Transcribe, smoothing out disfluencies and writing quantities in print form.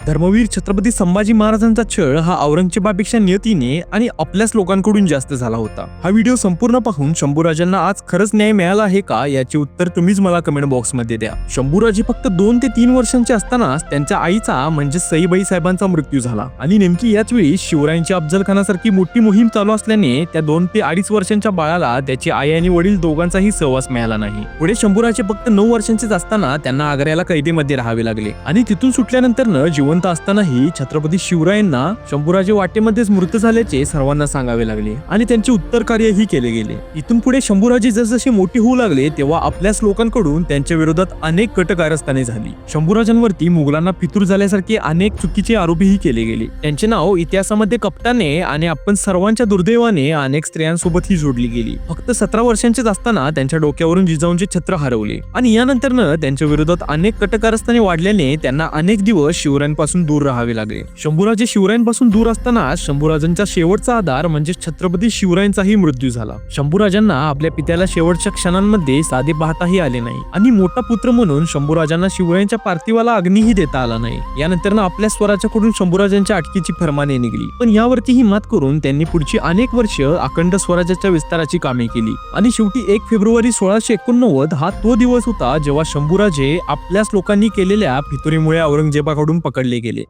धर्मवीर छत्रपती संभाजी महाराजांचा छळ हा औरंगजेबापेक्षा नियतीने आणि आपल्याच लोकांकडून जास्त झाला होता। हा व्हिडिओ संपूर्ण पाहून शंभूराजांना आज खरंच न्याय मिळाला आहे का याचे उत्तर तुम्हीच मला कमेंट बॉक्समध्ये द्या। शंभूराजे फक्त 2 ते 3 वर्षांचे असतानाच त्यांच्या आईचा म्हणजे सईबाई साहेबांचा मृत्यू झाला आणि नेमकी याच वेळी शिवरायांची अफजल खानासारखी मोठी मोहीम चालू असल्याने त्या 2 ते 2.5 वर्षांच्या बाळाला त्याची आई आणि वडील दोघांचाही सहवास मिळाला नाही। पुढे शंभूराजे फक्त 9 वर्षांचेच असताना त्यांना आग्र्याला कैदेमध्ये राहावे लागले आणि तिथून सुटल्यानंतर जिवंत असतानाही छत्रपती शिवरायांना शंभूराजे वाटेमध्येच मृत झाल्याचे सर्वांना सांगावे लागले आणि त्यांचे उत्तर कार्यही केले गेले। इथून पुढे शंभूराजे जसजसे मोठे होऊ लागले तेव्हा आपल्याच लोकांकडून त्यांच्या विरोधात अनेक कटकारस्थाने झाली। शंभूराजांवरती मुघलांना फितूर झाल्यासारखे अनेक चुकीचे आरोपही केले गेले। त्यांचे नाव इतिहासामध्ये कपटाने आणि आपण सर्वांच्या दुर्दैवाने अनेक स्त्रियांसोबतही जोडली गेली। फक्त 17 वर्षांचेच असताना त्यांच्या डोक्यावरून जिजाऊंचे छत्र हरवले आणि यानंतर त्यांच्या विरोधात अनेक कटकारस्थाने वाढल्याने त्यांना अनेक दिवस शिवरायांपासून दूर राहावे लागले। शंभूराजे शिवरायांपासून दूर असताना शंभूराजांचा शेवटचा आधार म्हणजे छत्रपती शिवरायांचाही मृत्यू झाला। शंभूराजांना आपल्या पित्याला शेवटच्या क्षणांमध्ये साधे पाहताही आले नाही आणि मोठा पुत्र म्हणून शंभूराजांना शिवरायांच्या पार्थिवाला अग्नीही देता आला नाही। यानंतर आपल्या स्वराज्याकडून शंभूराजांच्या अटकेची फरमाने निघली, पण यावरतीही मात करून त्यांनी पुढची अनेक वर्ष अखंड स्वराज्याच्या विस्ताराची कामे केली आणि शेवटी 1 फेब्रुवारी 1689 हा तो दिवस होता जेव्हा शंभूराजे आपल्याच लोकांनी केलेल्या फितुरीमुळे औरंगजेबाकडून पकडले गेले।